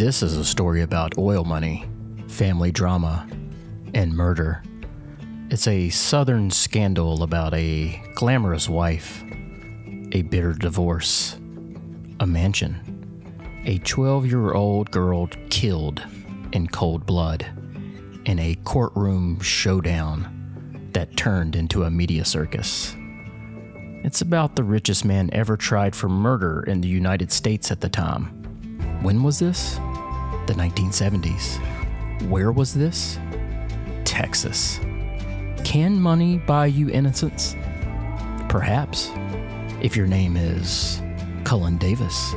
This is a story about oil money, family drama, and murder. It's a southern scandal about a glamorous wife, a bitter divorce, a mansion, a 12-year-old girl killed in cold blood, and a courtroom showdown that turned into a media circus. It's about the richest man ever tried for murder in the United States at the time. When was this? The 1970s. Where was this? Texas. Can money buy you innocence? Perhaps, if your name is Cullen Davis.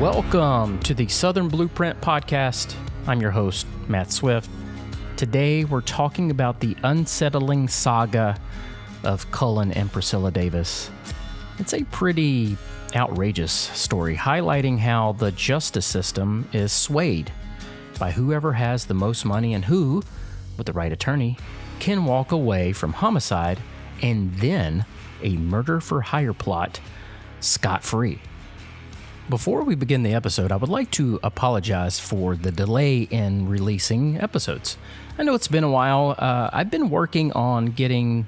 Welcome to the Southern Blueprint Podcast. I'm your host, Matt Swift. Today, we're talking about the unsettling saga of Cullen and Priscilla Davis. It's a pretty outrageous story highlighting how the justice system is swayed by whoever has the most money and who, with the right attorney, can walk away from homicide and then a murder for hire plot scot-free. Before we begin the episode, I would like to apologize for the delay in releasing episodes. I know it's been a while. I've been working on getting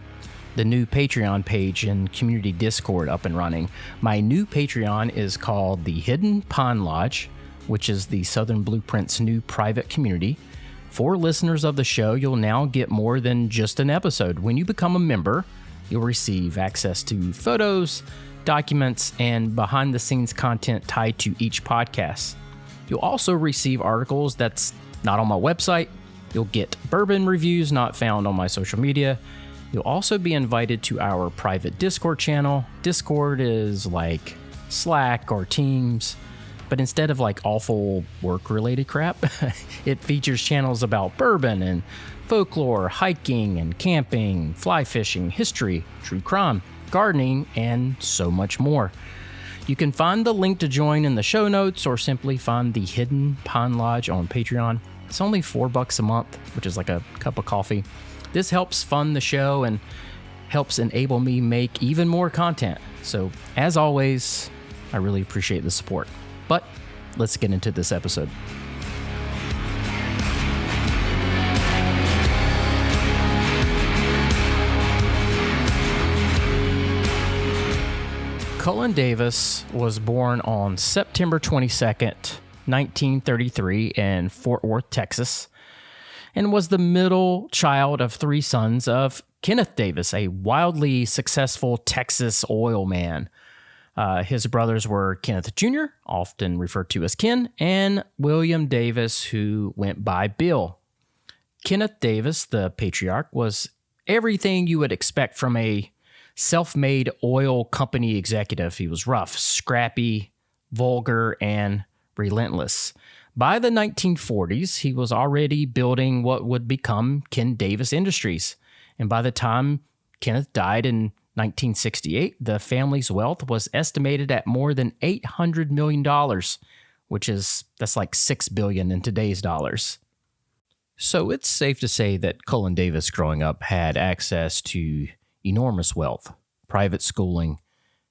the new Patreon page and community Discord up and running. My new Patreon is called the Hidden Pond Lodge, which is the Southern Blueprint's new private community. For listeners of the show, you'll now get more than just an episode. When you become a member, you'll receive access to photos, documents, and behind-the-scenes content tied to each podcast. You'll also receive articles that's not on my website. You'll get bourbon reviews not found on my social media. You'll also be invited to our private Discord channel. Discord is like Slack or Teams, but instead of like awful work-related crap, it features channels about bourbon and folklore, hiking and camping, fly fishing, history, true crime, gardening, and so much more. You can find the link to join in the show notes or simply find the Hidden Pond Lodge on Patreon. It's only $4 a month, which is like a cup of coffee. This helps fund the show and helps enable me make even more content. So, as always, I really appreciate the support. But let's get into this episode. Cullen Davis was born on September 22nd, 1933 in Fort Worth, Texas, and was the middle child of three sons of Kenneth Davis, a wildly successful Texas oil man. His brothers were Kenneth Jr., often referred to as Ken, and William Davis, who went by Bill. Kenneth Davis, the patriarch, was everything you would expect from a self-made oil company executive. He was rough, scrappy, vulgar, and relentless. By the 1940s, he was already building what would become Ken Davis Industries. And by the time Kenneth died in 1968, the family's wealth was estimated at more than $800 million, that's like $6 billion in today's dollars. So it's safe to say that Cullen Davis growing up had access to enormous wealth, private schooling,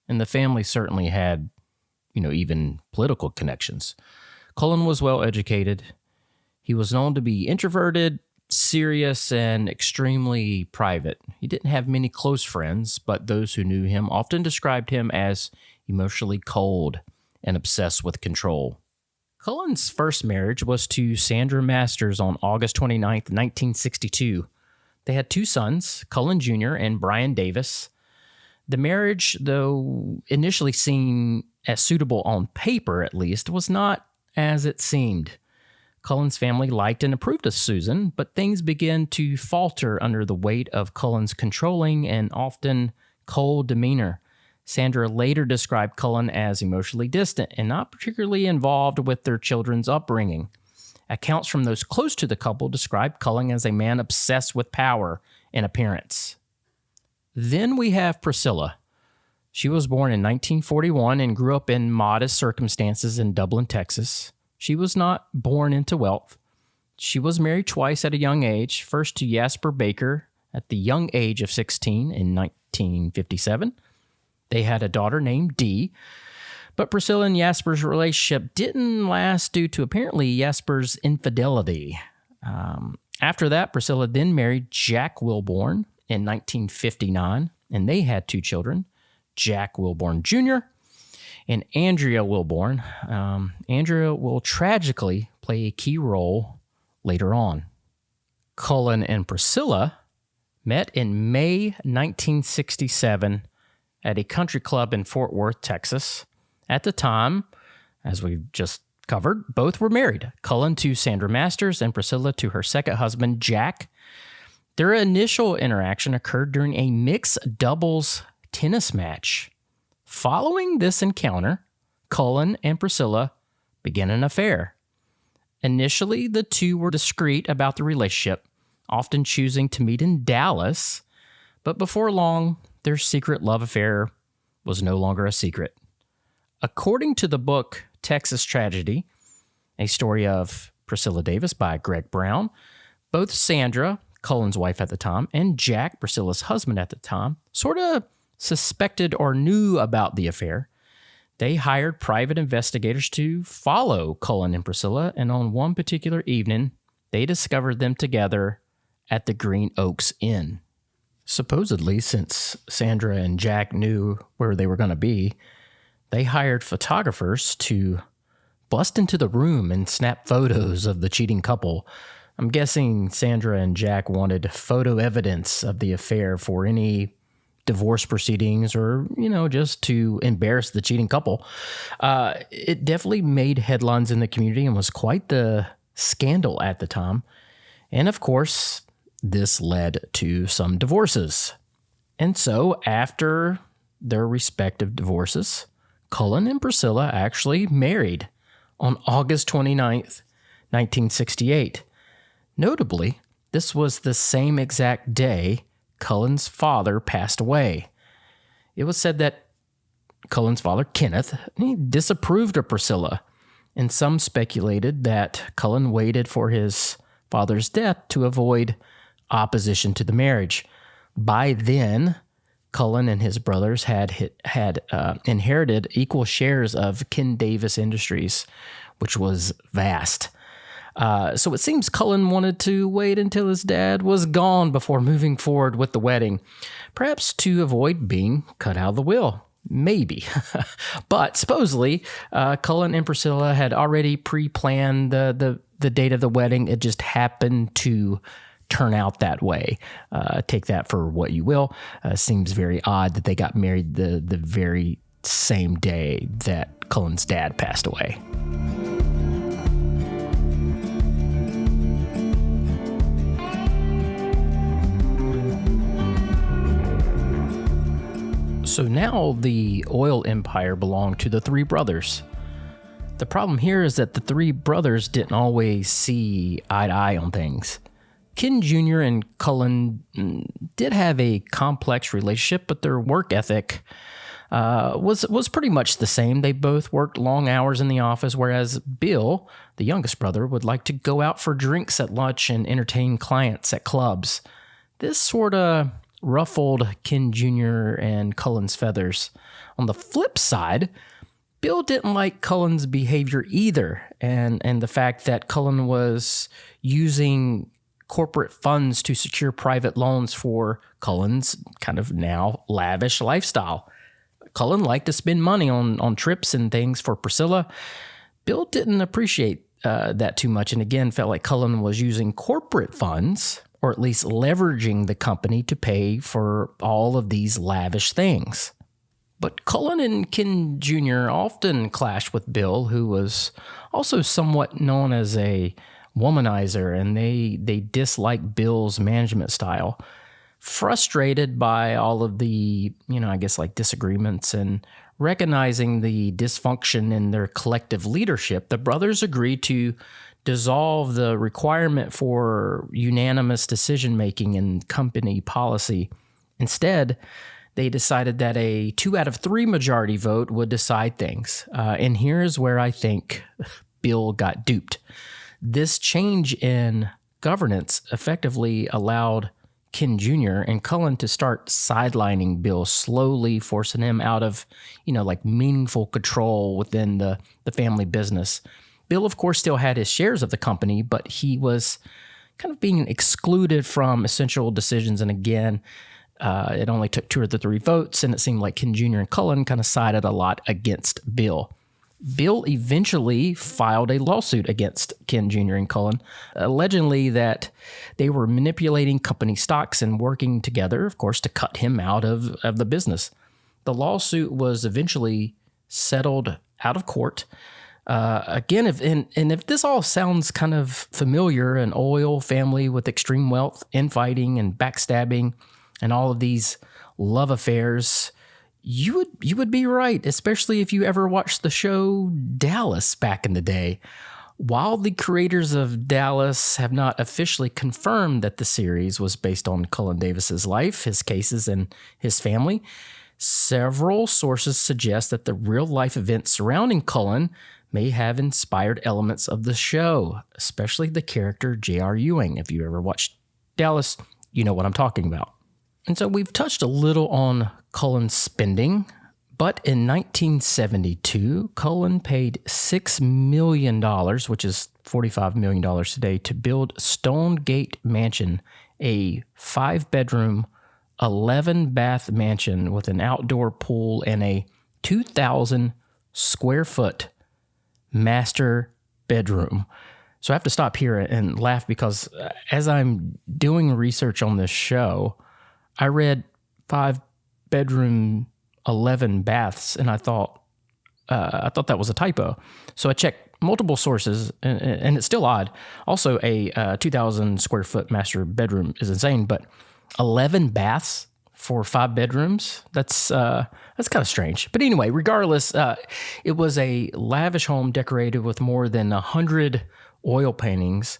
and the family certainly had, even political connections. Cullen was well educated. He was known to be introverted, serious, and extremely private. He didn't have many close friends, but those who knew him often described him as emotionally cold and obsessed with control. Cullen's first marriage was to Sandra Masters on August 29th, 1962. They had two sons, Cullen Jr. and Brian Davis. The marriage, though initially seen as suitable on paper at least, was not as it seemed. Cullen's family liked and approved of Susan, but things began to falter under the weight of Cullen's controlling and often cold demeanor. Sandra later described Cullen as emotionally distant and not particularly involved with their children's upbringing. Accounts from those close to the couple described Cullen as a man obsessed with power and appearance. Then we have Priscilla. She was born in 1941 and grew up in modest circumstances in Dublin, Texas. She was not born into wealth. She was married twice at a young age, first to Jasper Baker at the young age of 16 in 1957. They had a daughter named Dee, but Priscilla and Jasper's relationship didn't last due to apparently Jasper's infidelity. After that, Priscilla then married Jack Wilborn in 1959, and they had 2 children, Jack Wilborn Jr. and Andrea Wilborn. Andrea will tragically play a key role later on. Cullen and Priscilla met in May 1967 at a country club in Fort Worth, Texas. At the time, as we've just covered, both were married. Cullen to Sandra Masters and Priscilla to her second husband, Jack. Their initial interaction occurred during a mixed doubles tennis match. Following this encounter, Cullen and Priscilla began an affair. Initially, the two were discreet about the relationship, often choosing to meet in Dallas, but before long, their secret love affair was no longer a secret. According to the book Texas Tragedy, a story of Priscilla Davis by Greg Brown, both Sandra, Cullen's wife at the time, and Jack, Priscilla's husband at the time, sort of suspected or knew about the affair. They hired private investigators to follow Cullen and Priscilla, and on one particular evening, they discovered them together at the Green Oaks Inn. Supposedly, since Sandra and Jack knew where they were going to be, they hired photographers to bust into the room and snap photos of the cheating couple. I'm guessing Sandra and Jack wanted photo evidence of the affair for any divorce proceedings or, just to embarrass the cheating couple. It definitely made headlines in the community and was quite the scandal at the time. And of course, this led to some divorces. And so after their respective divorces, Cullen and Priscilla actually married on August 29th, 1968. Notably, this was the same exact day Cullen's father passed away. It was said that Cullen's father, Kenneth, he disapproved of Priscilla, and some speculated that Cullen waited for his father's death to avoid opposition to the marriage. By then, Cullen and his brothers had inherited equal shares of Ken Davis Industries, which was vast. So it seems Cullen wanted to wait until his dad was gone before moving forward with the wedding, perhaps to avoid being cut out of the will. Maybe. But supposedly, Cullen and Priscilla had already pre-planned the date of the wedding. It just happened to turn out that way. Take that for what you will. Seems very odd that they got married the very same day that Cullen's dad passed away. So now the oil empire belonged to the 3 brothers. The problem here is that the 3 brothers didn't always see eye to eye on things. Ken Jr. and Cullen did have a complex relationship, but their work ethic was pretty much the same. They both worked long hours in the office, whereas Bill, the youngest brother, would like to go out for drinks at lunch and entertain clients at clubs. This sort of ruffled Ken Jr. and Cullen's feathers. On the flip side, Bill didn't like Cullen's behavior either, and the fact that Cullen was using corporate funds to secure private loans for Cullen's kind of now lavish lifestyle. Cullen liked to spend money on trips and things for Priscilla. Bill didn't appreciate that too much, and again felt like Cullen was using corporate funds, or at least leveraging the company to pay for all of these lavish things. But Cullen and Ken Jr. often clashed with Bill, who was also somewhat known as a womanizer, and they disliked Bill's management style. Frustrated by all of the, disagreements and recognizing the dysfunction in their collective leadership, the brothers agreed to dissolve the requirement for unanimous decision-making in company policy. Instead, they decided that a 2 out of 3 majority vote would decide things. And here's where I think Bill got duped. This change in governance effectively allowed Ken Jr. and Cullen to start sidelining Bill, slowly forcing him out of, meaningful control within the family business. Bill, of course, still had his shares of the company, but he was kind of being excluded from essential decisions. And again, it only took 2 or 3 votes, and it seemed like Ken Jr. and Cullen kind of sided a lot against Bill. Bill eventually filed a lawsuit against Ken Jr. and Cullen, allegedly that they were manipulating company stocks and working together, of course, to cut him out of the business. The lawsuit was eventually settled out of court. Again, if this all sounds kind of familiar, an oil family with extreme wealth, infighting and backstabbing, and all of these love affairs, you would be right, especially if you ever watched the show Dallas back in the day. While the creators of Dallas have not officially confirmed that the series was based on Cullen Davis's life, his cases, and his family, several sources suggest that the real-life events surrounding Cullen may have inspired elements of the show, especially the character J.R. Ewing. If you ever watched Dallas, you know what I'm talking about. And so we've touched a little on Cullen's spending, but in 1972, Cullen paid $6 million, which is $45 million today, to build Stonegate Mansion, a 5-bedroom, 11-bath mansion with an outdoor pool and a 2,000 square foot master bedroom. So I have to stop here and laugh because as I'm doing research on this show, I read 5-bedroom, 11 baths, and I thought that was a typo. So I checked multiple sources, and it's still odd. Also, a 2,000 square foot master bedroom is insane, but 11 baths for 5 bedrooms, that's kind of strange. But anyway, regardless, it was a lavish home decorated with more than 100 oil paintings,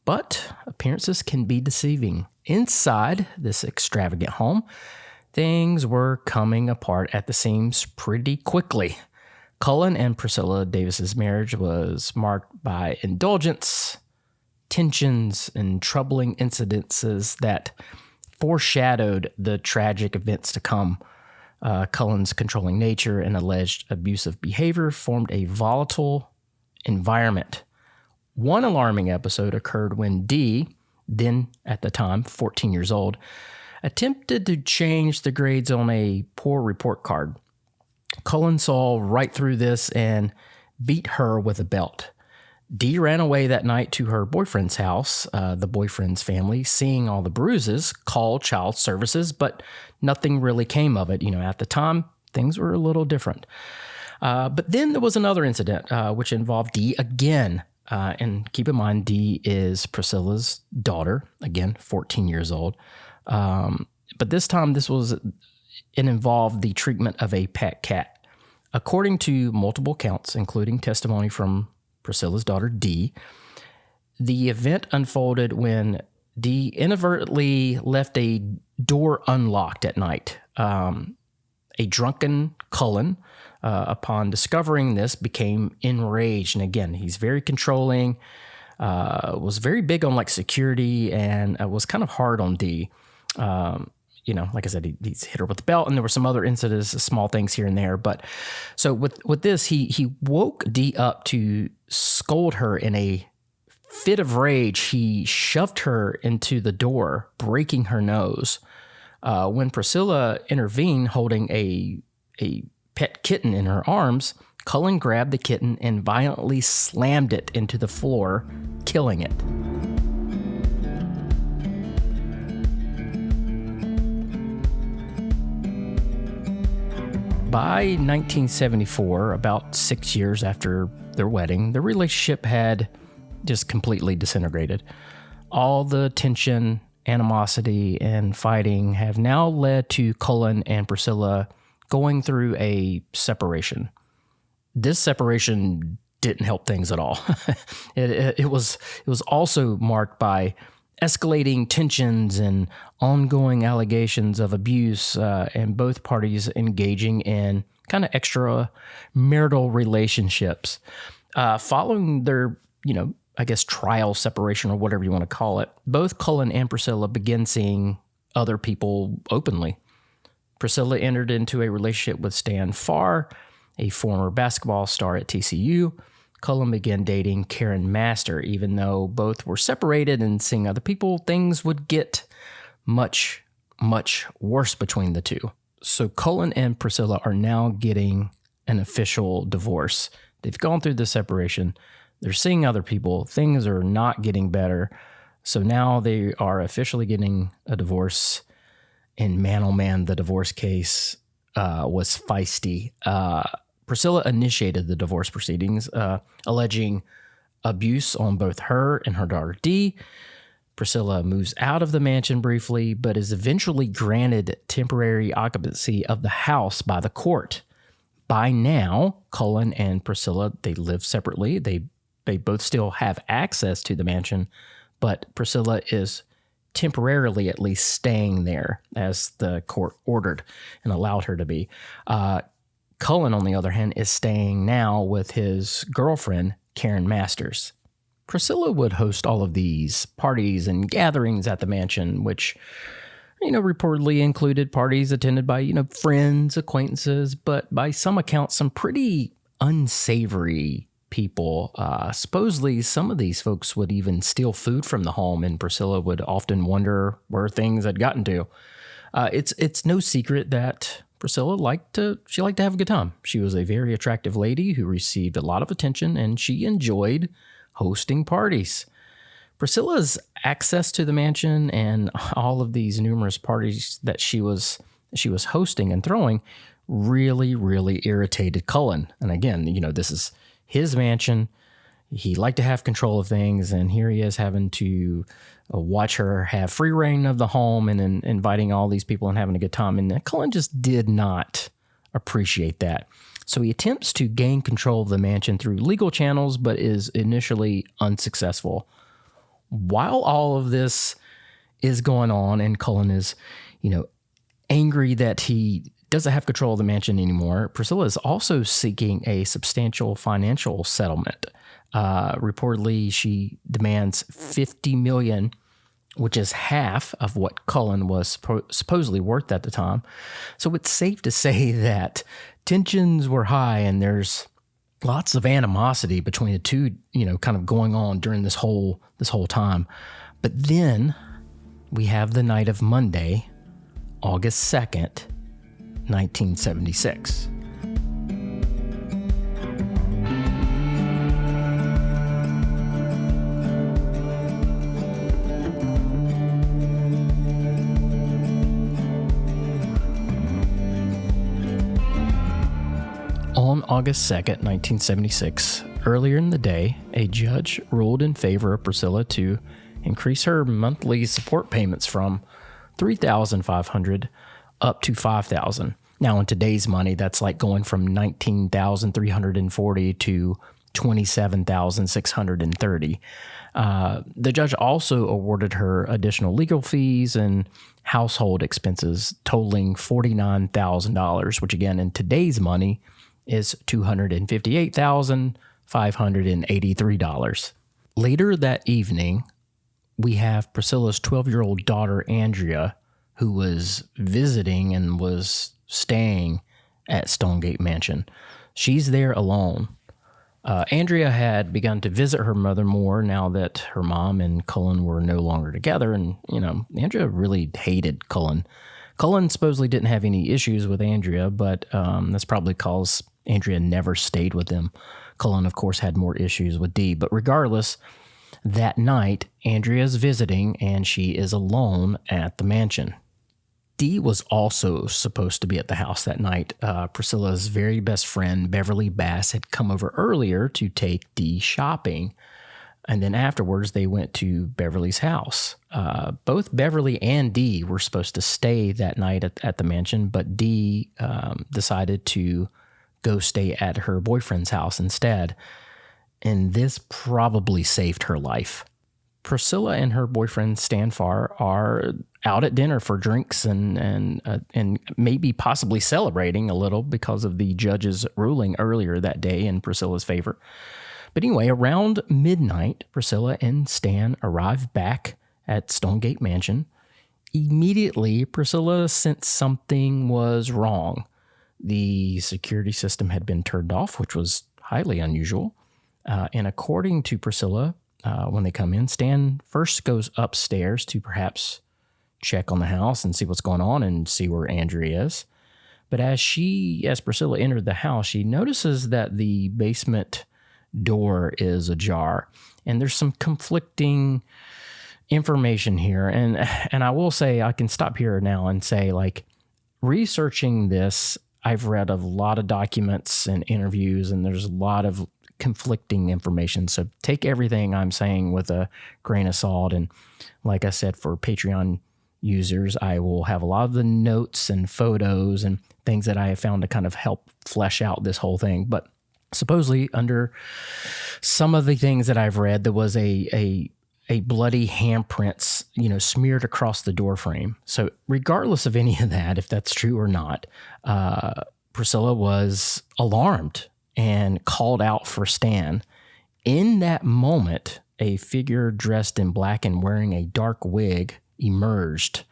but appearances can be deceiving. Inside this extravagant home, things were coming apart at the seams pretty quickly. Cullen and Priscilla Davis's marriage was marked by indulgence, tensions, and troubling incidences that foreshadowed the tragic events to come. Cullen's controlling nature and alleged abusive behavior formed a volatile environment. One alarming episode occurred when Dee, then at the time 14 years old, attempted to change the grades on a poor report card. Cullen saw right through this and beat her with a belt. Dee ran away that night to her boyfriend's house. The boyfriend's family, seeing all the bruises, called child services, but nothing really came of it. At the time, things were a little different. But then there was another incident, which involved Dee again. And keep in mind, Dee is Priscilla's daughter, again, 14 years old. But this time, it involved the treatment of a pet cat. According to multiple counts, including testimony from Priscilla's daughter, Dee, the event unfolded when Dee inadvertently left a door unlocked at night. A drunken Cullen, upon discovering this, became enraged. And again, he's very controlling, was very big on security, and was kind of hard on Dee. Like I said, he hit her with the belt, and there were some other incidents, small things here and there. But so with this, he woke Dee up to scold her. In a fit of rage, he shoved her into the door, breaking her nose. When Priscilla intervened, holding a pet kitten in her arms, Cullen grabbed the kitten and violently slammed it into the floor, killing it. By 1974, about 6 years after their wedding, the relationship had just completely disintegrated. All the tension, animosity, and fighting have now led to Cullen and Priscilla going through a separation. This separation didn't help things at all. It was also marked by escalating tensions and ongoing allegations of abuse, and both parties engaging in kind of extramarital relationships. Following their, trial separation or whatever you want to call it, both Cullen and Priscilla began seeing other people openly. Priscilla entered into a relationship with Stan Farr, a former basketball star at TCU. Cullen began dating Karen Master. Even though both were separated and seeing other people, things would get much, much worse between the two. So Cullen and Priscilla are now getting an official divorce. They've gone through the separation. They're seeing other people. Things are not getting better. So now they are officially getting a divorce. And man, oh man, the divorce case was feisty. Priscilla initiated the divorce proceedings, alleging abuse on both her and her daughter Dee. Priscilla moves out of the mansion briefly, but is eventually granted temporary occupancy of the house by the court. By now, Cullen and Priscilla, they live separately. They both still have access to the mansion, but Priscilla is temporarily at least staying there as the court ordered and allowed her to be. Cullen, on the other hand, is staying now with his girlfriend, Karen Masters. Priscilla would host all of these parties and gatherings at the mansion, which, reportedly included parties attended by, friends, acquaintances, but by some accounts, some pretty unsavory people. Supposedly, some of these folks would even steal food from the home, and Priscilla would often wonder where things had gotten to. It's no secret that Priscilla liked to have a good time. She was a very attractive lady who received a lot of attention, and she enjoyed hosting parties. Priscilla's access to the mansion and all of these numerous parties that she was hosting and throwing really, really irritated Cullen. And again, this is his mansion. He liked to have control of things, and here he is having to watch her have free reign of the home and inviting all these people and having a good time. And Cullen just did not appreciate that. So he attempts to gain control of the mansion through legal channels, but is initially unsuccessful. While all of this is going on and Cullen is, angry that he doesn't have control of the mansion anymore, Priscilla is also seeking a substantial financial settlement. Reportedly, she demands $50 million, which is half of what Cullen was supposedly worth at the time. So it's safe to say that tensions were high, and there's lots of animosity between the two, kind of going on during this whole time. But then we have the night of Monday, August 2nd, 1976. On August 2nd, 1976, earlier in the day, a judge ruled in favor of Priscilla to increase her monthly support payments from $3,500 up to $5,000. Now, in today's money, that's like going from $19,340 to $27,630. The judge also awarded her additional legal fees and household expenses totaling $49,000, which again, in today's money, is $258,583. Later that evening, we have Priscilla's 12-year-old daughter, Andrea, who was visiting and was staying at Stonegate Mansion. She's there alone. Andrea had begun to visit her mother more now that her mom and Cullen were no longer together. And, Andrea really hated Cullen. Cullen supposedly didn't have any issues with Andrea, but that's probably because Andrea never stayed with them. Cullen, of course, had more issues with Dee. But regardless, that night, Andrea's visiting and she is alone at the mansion. Dee was also supposed to be at the house that night. Priscilla's very best friend, Beverly Bass, had come over earlier to take Dee shopping. And then afterwards, they went to Beverly's house. Both Beverly and Dee were supposed to stay that night at the mansion, but Dee decided to go stay at her boyfriend's house instead. And this probably saved her life. Priscilla and her boyfriend, Stan Farr, are out at dinner for drinks and maybe possibly celebrating a little because of the judge's ruling earlier that day in Priscilla's favor. But anyway, around midnight, Priscilla and Stan arrive back at Stonegate Mansion. Immediately, Priscilla sensed something was wrong. The security system had been turned off, which was highly unusual. And according to Priscilla, when they come in, Stan first goes upstairs to perhaps check on the house and see what's going on and see where Andrea is. But as Priscilla entered the house, she notices that the basement door is ajar, and there's some conflicting information here. And I will say, I can stop here now and say, like, researching this, I've read a lot of documents and interviews, and there's a lot of conflicting information. So take everything I'm saying with a grain of salt. And like I said, for Patreon users, I will have a lot of the notes and photos and things that I have found to kind of help flesh out this whole thing. But supposedly, under some of the things that I've read, there was a bloody handprints, smeared across the door frame. So regardless of any of that, if that's true or not, Priscilla was alarmed and called out for Stan. In that moment, a figure dressed in black and wearing a dark wig emerged.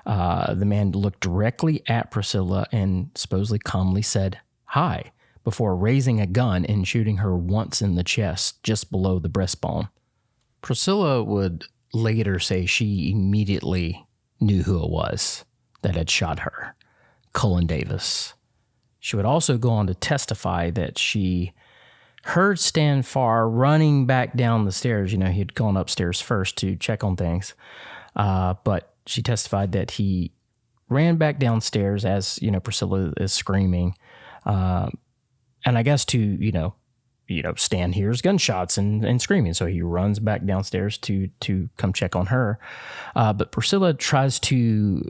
The man looked directly at Priscilla and supposedly calmly said, "Hi," before raising a gun and shooting her once in the chest, just below the breastbone. Priscilla would later say she immediately knew who it was that had shot her, Cullen Davis. She would also go on to testify that she heard Stan Farr running back down the stairs. He had gone upstairs first to check on things. But she testified that he ran back downstairs as, Priscilla is screaming. And I guess to, Stan hears gunshots and screaming. So he runs back downstairs to come check on her. But Priscilla tries to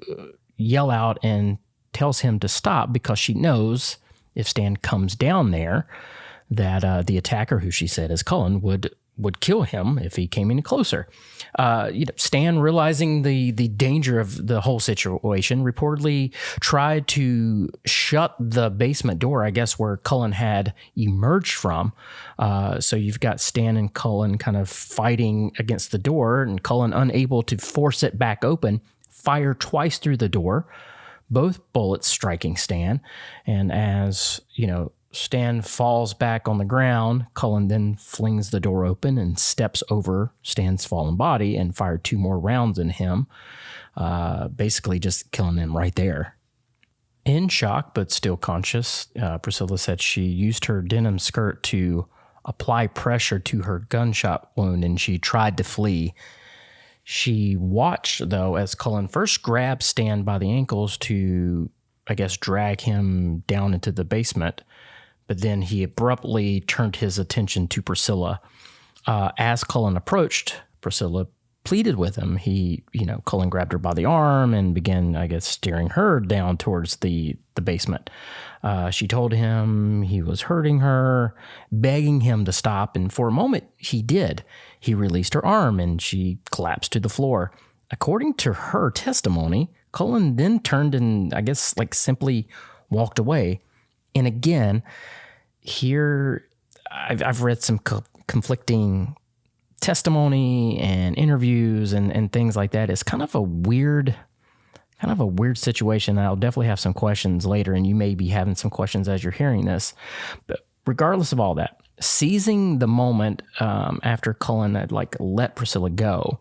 yell out and tells him to stop because she knows if Stan comes down there that the attacker, who she said is Cullen, would kill him if he came any closer. Stan, realizing the danger of the whole situation, reportedly tried to shut the basement door, I guess, where Cullen had emerged from. So you've got Stan and Cullen kind of fighting against the door, and Cullen, unable to force it back open, fired twice through the door, both bullets striking Stan. And as, Stan falls back on the ground, Cullen then flings the door open and steps over Stan's fallen body and fired 2 more rounds in him, basically just killing him right there. In shock, but still conscious, Priscilla said she used her denim skirt to apply pressure to her gunshot wound, and she tried to flee. She watched, though, as Cullen first grabbed Stan by the ankles to, I guess, drag him down into the basement. But then he abruptly turned his attention to Priscilla. As Cullen approached, Priscilla pleaded with him. Cullen grabbed her by the arm and began, I guess, steering her down towards the basement. She told him he was hurting her, begging him to stop. And for a moment, he did. He released her arm and she collapsed to the floor. According to her testimony, Cullen then turned and, I guess, simply walked away. And again, here I've read some conflicting testimony and interviews and things like that. It's kind of a weird situation. I'll definitely have some questions later, and you may be having some questions as you're hearing this. But regardless of all that, seizing the moment after Cullen had let Priscilla go,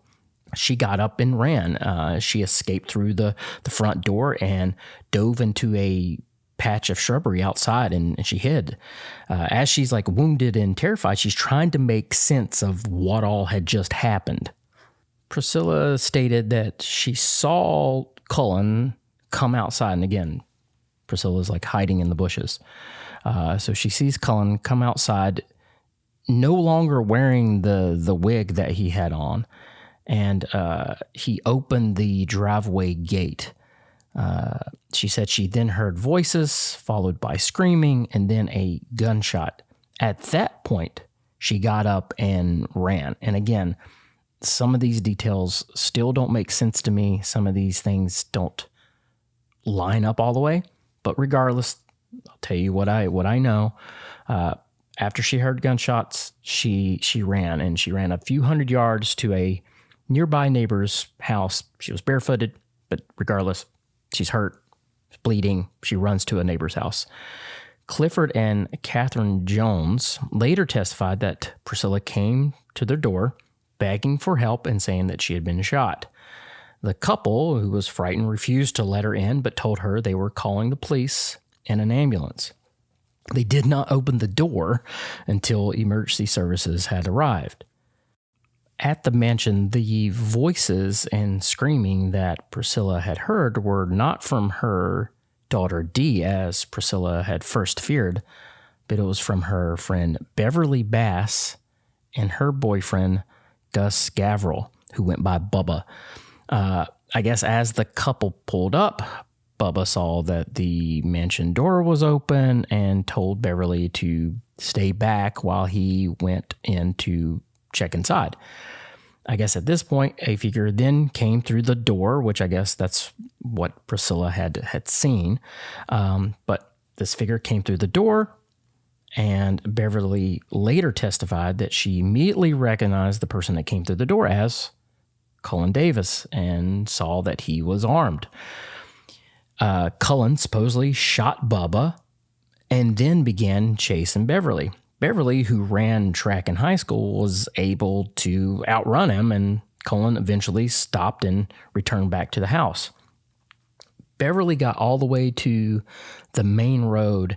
she got up and ran. She escaped through the front door and dove into a patch of shrubbery outside, and she hid. As she's wounded and terrified, she's trying to make sense of what all had just happened. Priscilla stated that she saw Cullen come outside. And again, Priscilla's like hiding in the bushes. So she sees Cullen come outside, no longer wearing the wig that he had on. And he opened the driveway gate. She said she then heard voices, followed by screaming, and then a gunshot. At that point, she got up and ran. And again, some of these details still don't make sense to me. Some of these things don't line up all the way. But regardless, I'll tell you what I know. After she heard gunshots, she ran, and she ran a few hundred yards to a nearby neighbor's house. She was barefooted, but regardless, she's hurt, bleeding. She runs to a neighbor's house. Clifford and Catherine Jones later testified that Priscilla came to their door begging for help and saying that she had been shot. The couple, who was frightened, refused to let her in, but told her they were calling the police and an ambulance. They did not open the door until emergency services had arrived. At the mansion, the voices and screaming that Priscilla had heard were not from her daughter Dee, as Priscilla had first feared, but it was from her friend Beverly Bass and her boyfriend Gus Gavrel, who went by Bubba. I guess as the couple pulled up, Bubba saw that the mansion door was open and told Beverly to stay back while he went in to check inside. I guess at this point, a figure then came through the door, which I guess that's what Priscilla had seen. But this figure came through the door, and Beverly later testified that she immediately recognized the person that came through the door as Cullen Davis and saw that he was armed. Cullen supposedly shot Bubba and then began chasing Beverly. Beverly, who ran track in high school, was able to outrun him, and Cullen eventually stopped and returned back to the house. Beverly got all the way to the main road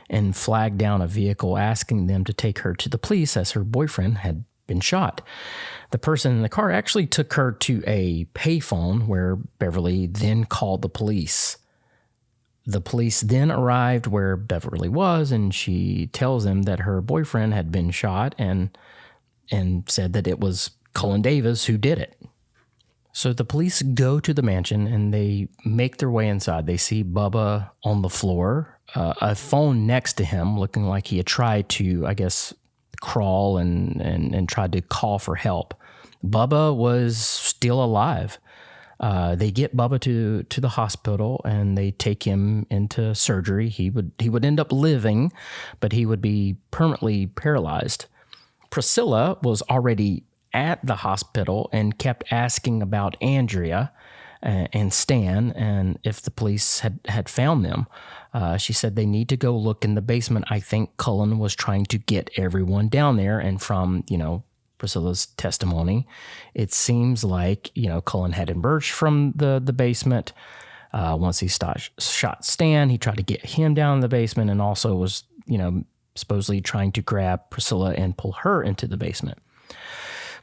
and flagged down a vehicle, asking them to take her to the police as her boyfriend had been shot. The person in the car actually took her to a payphone where Beverly then called the police. The police then arrived where Beverly was, and she tells them that her boyfriend had been shot and said that it was Cullen Davis who did it. So the police go to the mansion and they make their way inside. They see Bubba on the floor, a phone next to him, looking like he had tried to, I guess, crawl and tried to call for help. Bubba was still alive. They get Bubba to the hospital and they take him into surgery. He would end up living, but he would be permanently paralyzed. Priscilla was already at the hospital and kept asking about Andrea and Stan and if the police had found them. She said they need to go look in the basement. I think Cullen was trying to get everyone down there, and from, Priscilla's testimony, it seems like, Cullen had emerged from the basement. Once he shot Stan, he tried to get him down in the basement and also was, supposedly trying to grab Priscilla and pull her into the basement.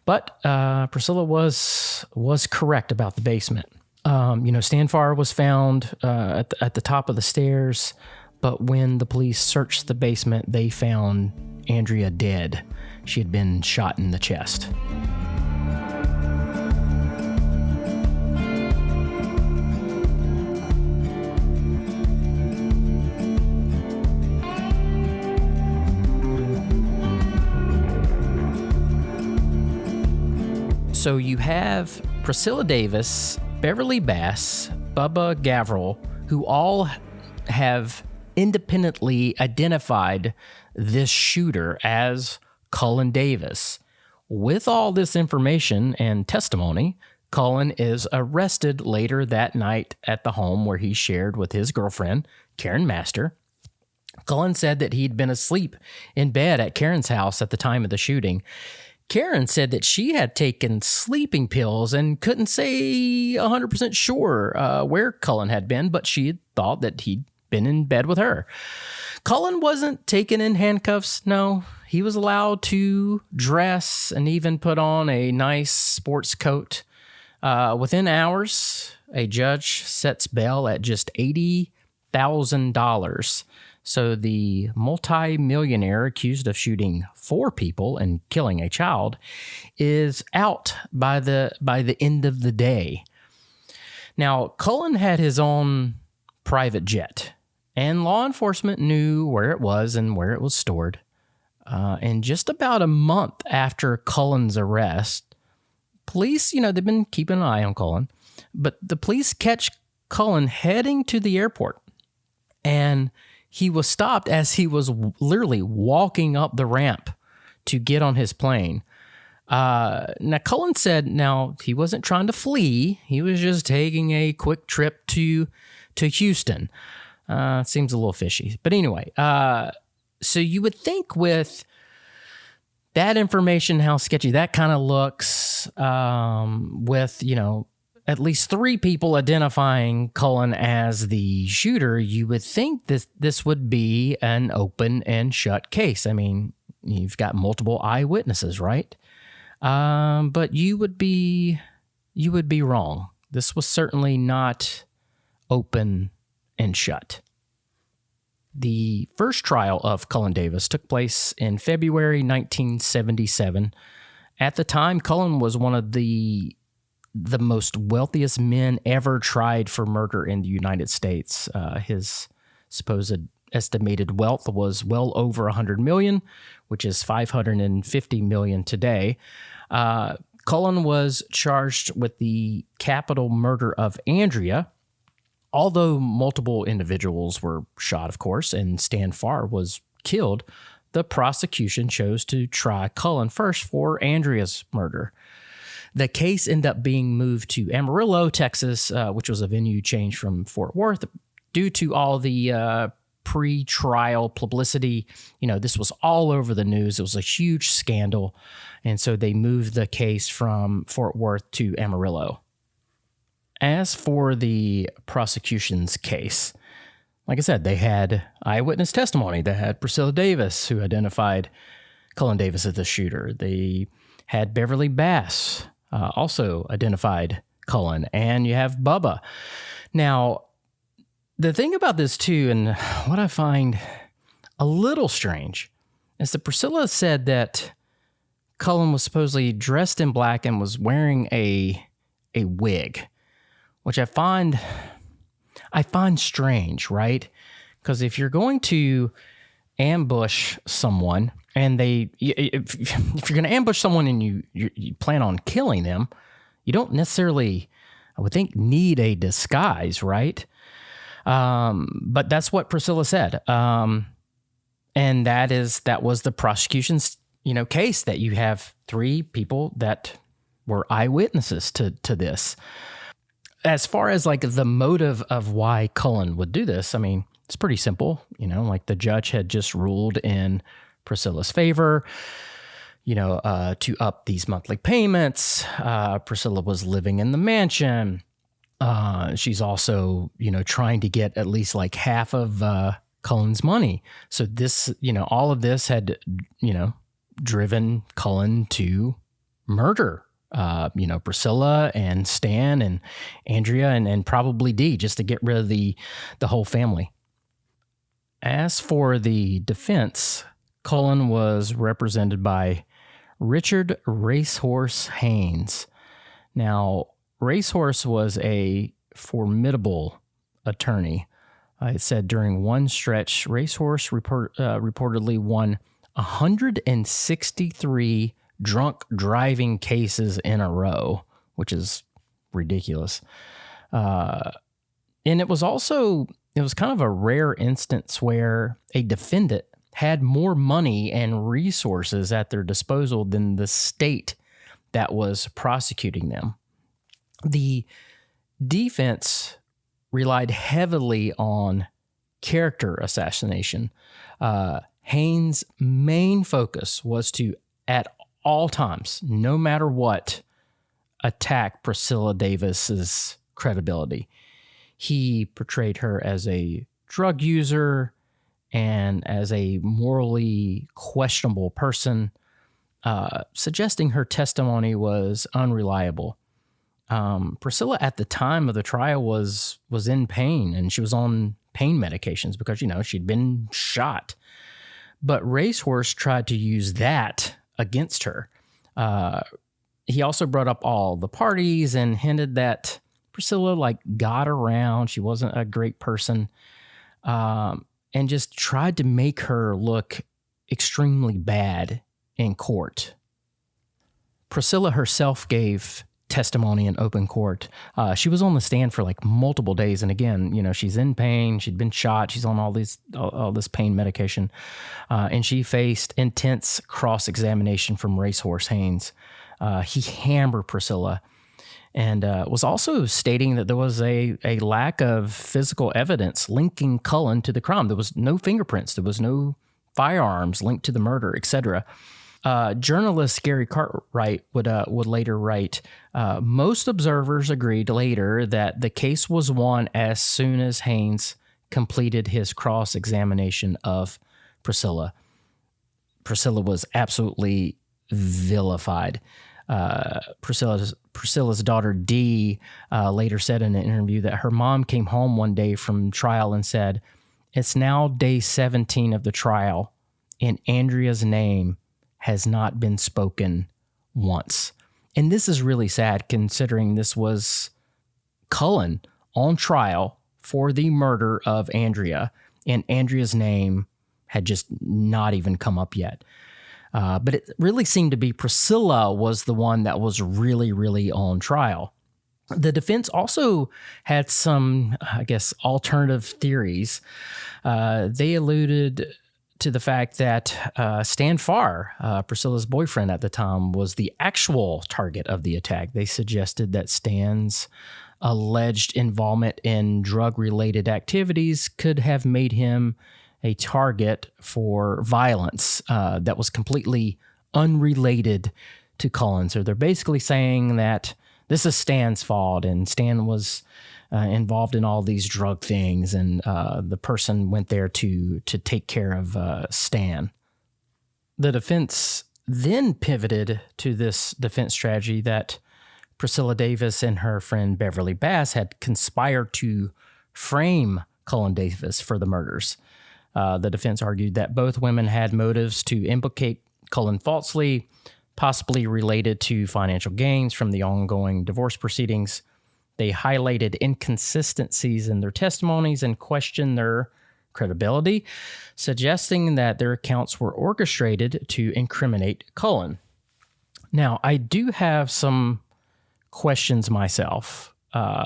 But Priscilla was correct about the basement. Stan Farr was found at the top of the stairs, but when the police searched the basement, they found Andrea dead. She had been shot in the chest. So you have Priscilla Davis, Beverly Bass, Bubba Gavrel, who all have independently identified this shooter as Cullen Davis. With all this information and testimony, Cullen is arrested later that night at the home where he shared with his girlfriend, Karen Master. Cullen said that he'd been asleep in bed at Karen's house at the time of the shooting. Karen said that she had taken sleeping pills and couldn't say 100% sure where Cullen had been, but she had thought that he'd been in bed with her. Cullen wasn't taken in handcuffs, no. He was allowed to dress and even put on a nice sports coat. Within hours, a judge sets bail at just $80,000. So the multi-millionaire accused of shooting 4 people and killing a child is out by the end of the day. Now, Cullen had his own private jet, and law enforcement knew where it was and where it was stored. And just about a month after Cullen's arrest, police, they've been keeping an eye on Cullen, but the police catch Cullen heading to the airport, and he was stopped as he was literally walking up the ramp to get on his plane. Now, Cullen said, he wasn't trying to flee. He was just taking a quick trip to Houston. Seems a little fishy. But anyway, so you would think with that information, how sketchy that kind of looks, with, at least 3 people identifying Cullen as the shooter, you would think this would be an open and shut case. I mean, you've got multiple eyewitnesses, right? But you would be wrong. This was certainly not open and shut. The first trial of Cullen Davis took place in February 1977. At the time, Cullen was one of the most wealthiest men ever tried for murder in the United States. His supposed estimated wealth was well over $100 million, which is $550 million today. Cullen was charged with the capital murder of Andrea, although multiple individuals were shot, of course, and Stan Farr was killed. The prosecution chose to try Cullen first for Andrea's murder. The case ended up being moved to Amarillo, Texas, which was a venue change from Fort Worth. Due to all the pre-trial publicity, this was all over the news. It was a huge scandal, and so they moved the case from Fort Worth to Amarillo. As for the prosecution's case, like I said, they had eyewitness testimony. They had Priscilla Davis, who identified Cullen Davis as the shooter. They had Beverly Bass, also identified Cullen, and you have Bubba. Now, the thing about this too, and what I find a little strange, is that Priscilla said that Cullen was supposedly dressed in black and was wearing a wig, which I find strange, right? Because if you're going to ambush someone, and if you're going to ambush someone and you plan on killing them, you don't necessarily, I would think, need a disguise, right? But that's what Priscilla said. And that was the prosecution's, case, that you have 3 people that were eyewitnesses to this. As far as like the motive of why Cullen would do this, I mean, it's pretty simple. Like the judge had just ruled in Priscilla's favor, to up these monthly payments. Priscilla was living in the mansion. She's also, trying to get at least like half of Cullen's money. So this, all of this had, driven Cullen to murder, Priscilla and Stan and Andrea and probably Dee, just to get rid of the whole family. As for the defense, Cullen was represented by Richard Racehorse Haynes. Now, Racehorse was a formidable attorney. It said during one stretch, Racehorse reportedly won 163 drunk driving cases in a row, which is ridiculous. And it was kind of a rare instance where a defendant had more money and resources at their disposal than the state that was prosecuting them. The defense relied heavily on character assassination. Haynes' main focus was to, at all times, no matter what, attack Priscilla Davis's credibility. He portrayed her as a drug user and as a morally questionable person, suggesting her testimony was unreliable. Priscilla at the time of the trial was in pain, and she was on pain medications because, she'd been shot. But Racehorse tried to use that against her. He also brought up all the parties and hinted that Priscilla got around. She wasn't a great person, and just tried to make her look extremely bad in court. Priscilla herself gave testimony in open court. She was on the stand for multiple days, and again, she's in pain. She'd been shot. She's on all this pain medication, and she faced intense cross-examination from Racehorse Haynes. He hammered Priscilla, and was also stating that there was a lack of physical evidence linking Cullen to the crime. There was no fingerprints. There was no firearms linked to the murder, etc. Journalist Gary Cartwright would later write, most observers agreed later that the case was won as soon as Haynes completed his cross-examination of Priscilla. Priscilla was absolutely vilified. Priscilla's daughter Dee later said in an interview that her mom came home one day from trial and said, "It's now day 17 of the trial, and Andrea's name has not been spoken once." And this is really sad considering this was Cullen on trial for the murder of Andrea, and Andrea's name had just not even come up yet. But it really seemed to be Priscilla was the one that was really, really on trial. The defense also had some, alternative theories. They alluded to the fact that Stan Farr, Priscilla's boyfriend at the time, was the actual target of the attack. They suggested that Stan's alleged involvement in drug-related activities could have made him a target for violence that was completely unrelated to Cullen. So they're basically saying that this is Stan's fault, and Stan was involved in all these drug things, and the person went there to take care of Stan. The defense then pivoted to this defense strategy that Priscilla Davis and her friend Beverly Bass had conspired to frame Cullen Davis for the murders. The defense argued that both women had motives to implicate Cullen falsely, possibly related to financial gains from the ongoing divorce proceedings. They highlighted inconsistencies in their testimonies and questioned their credibility, suggesting that their accounts were orchestrated to incriminate Cullen. Now, I do have some questions myself.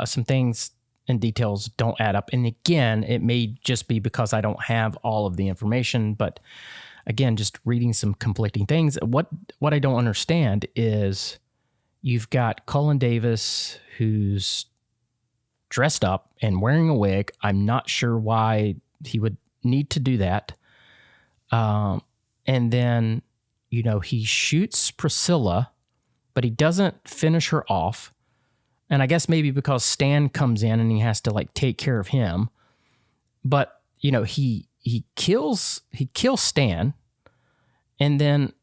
Some things and details don't add up. And again, it may just be because I don't have all of the information, but again, just reading some conflicting things. What I don't understand is you've got Cullen Davis, who's dressed up and wearing a wig. I'm not sure why he would need to do that. And then, he shoots Priscilla, but he doesn't finish her off. And I guess maybe because Stan comes in and he has to take care of him. But, he kills Stan and then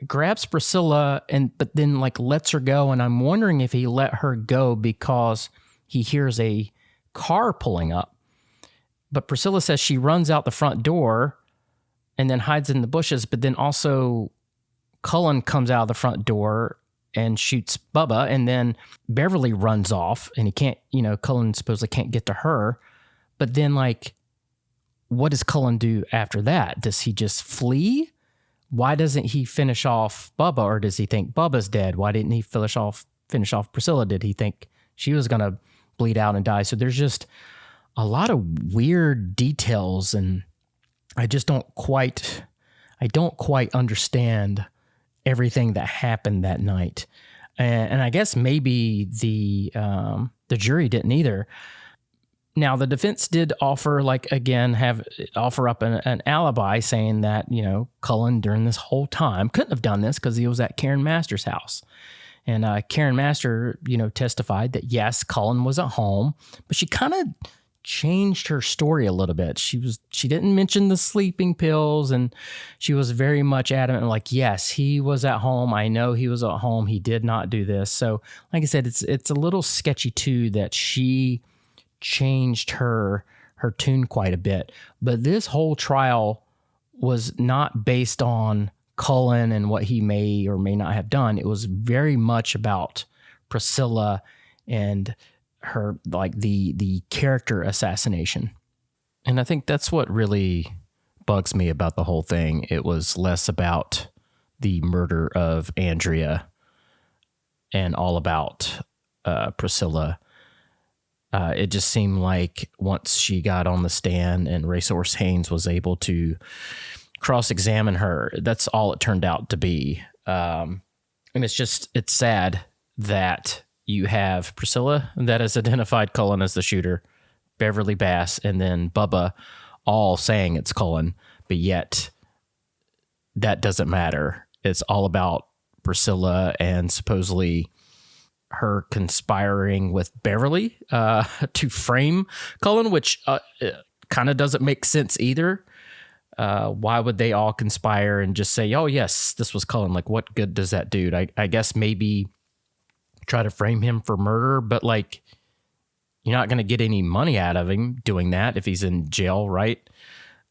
grabs Priscilla but then lets her go. And I'm wondering if he let her go because he hears a car pulling up. But Priscilla says she runs out the front door and then hides in the bushes. But then also Cullen comes out of the front door and shoots Bubba, and then Beverly runs off, and he can't, Cullen supposedly can't get to her. But then, what does Cullen do after that? Does he just flee? Why doesn't he finish off Bubba, or does he think Bubba's dead? Why didn't he finish off Priscilla? Did he think she was going to bleed out and die? So there's just a lot of weird details, and I don't quite understand everything that happened that night. And I guess maybe the jury didn't either. Now, the defense did offer up an alibi saying that, Cullen during this whole time couldn't have done this because he was at Karen Master's house. And Karen Master, testified that yes, Cullen was at home, but she kind of changed her story a little bit. She didn't mention the sleeping pills, and she was very much adamant, like, yes, he was at home. I know he was at home. He did not do this. So like I said, it's a little sketchy too that she changed her tune quite a bit. But this whole trial was not based on Cullen and what he may or may not have done. It was very much about Priscilla and her, like, the character assassination. And I think that's what really bugs me about the whole thing. It was less about the murder of Andrea and all about Priscilla. It just seemed like once she got on the stand and Racehorse Haynes was able to cross-examine her, that's all it turned out to be. And it's sad that you have Priscilla that has identified Cullen as the shooter, Beverly Bass, and then Bubba all saying it's Cullen, but yet that doesn't matter. It's all about Priscilla and supposedly her conspiring with Beverly to frame Cullen, which kind of doesn't make sense either. Why would they all conspire and just say, oh, yes, this was Cullen? Like, what good does that do? I guess maybe try to frame him for murder, but like, you're not going to get any money out of him doing that if he's in jail, right?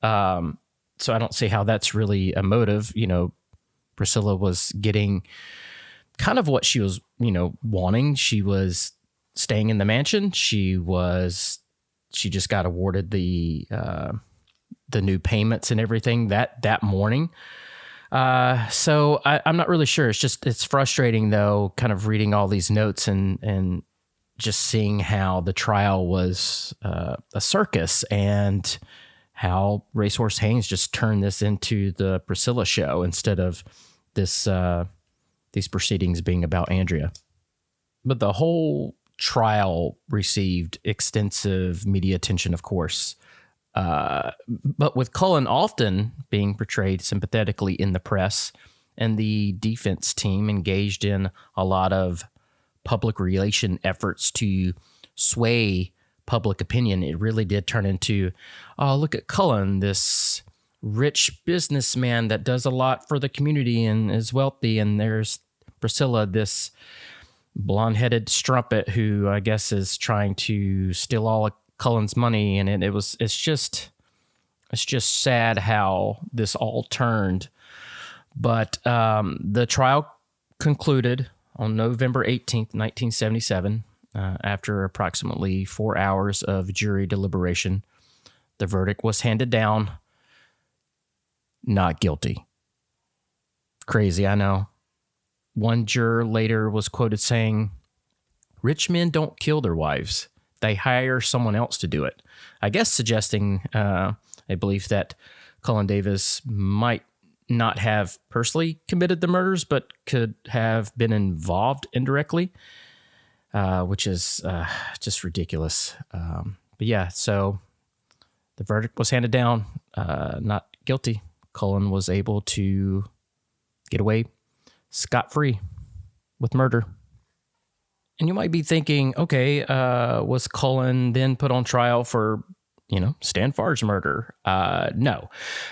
So I don't see how that's really a motive. You know, Priscilla was getting kind of what she was, wanting. She was staying in the mansion. She just got awarded the new payments and everything that morning. So I'm not really sure. It's frustrating though, kind of reading all these notes and just seeing how the trial was a circus and how Racehorse Haynes just turned this into the Priscilla show instead of these proceedings being about Andrea. But the whole trial received extensive media attention, of course. But with Cullen often being portrayed sympathetically in the press and the defense team engaged in a lot of public relation efforts to sway public opinion, it really did turn into, oh, look at Cullen, this rich businessman that does a lot for the community and is wealthy. And there's Priscilla, this blonde-headed strumpet who I guess is trying to steal all of Cullen's money. And it's just sad how this all turned. But the trial concluded on November 18th, 1977, after approximately 4 hours of jury deliberation. The verdict was handed down, not guilty. Crazy, I know. One juror later was quoted saying, "Rich men don't kill their wives. They hire someone else to do it." I guess suggesting a belief that Cullen Davis might not have personally committed the murders, but could have been involved indirectly, which is just ridiculous. But yeah, so the verdict was handed down, not guilty. Cullen was able to get away scot-free with murder. And you might be thinking, okay, was Cullen then put on trial for, Stan Farr's murder? No.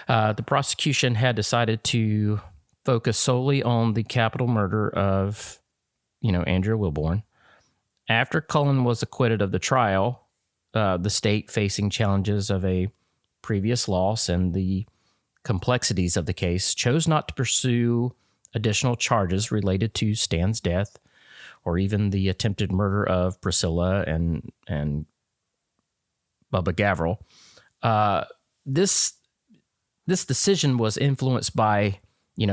The prosecution had decided to focus solely on the capital murder of, Andrea Wilborn. After Cullen was acquitted of the trial, the state, facing challenges of a previous loss and the complexities of the case, chose not to pursue additional charges related to Stan's death or even the attempted murder of Priscilla and Bubba Gavrel. This decision was influenced by,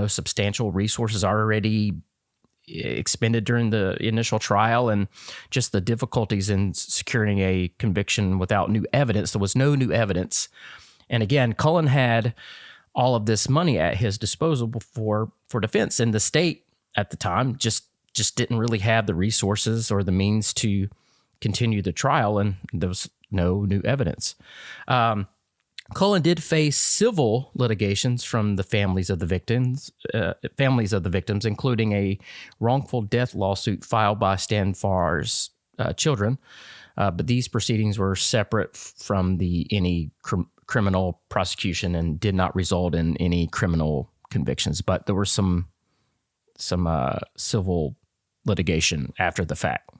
substantial resources already expended during the initial trial and just the difficulties in securing a conviction without new evidence. There was no new evidence. And again, Cullen had all of this money at his disposal for defense, and the state at the time just didn't really have the resources or the means to continue the trial, and there was no new evidence. Cullen did face civil litigations from the families of the victims, including a wrongful death lawsuit filed by Stan Farr's children, but these proceedings were separate from any criminal prosecution and did not result in any criminal convictions. But there were some civil litigation after the fact.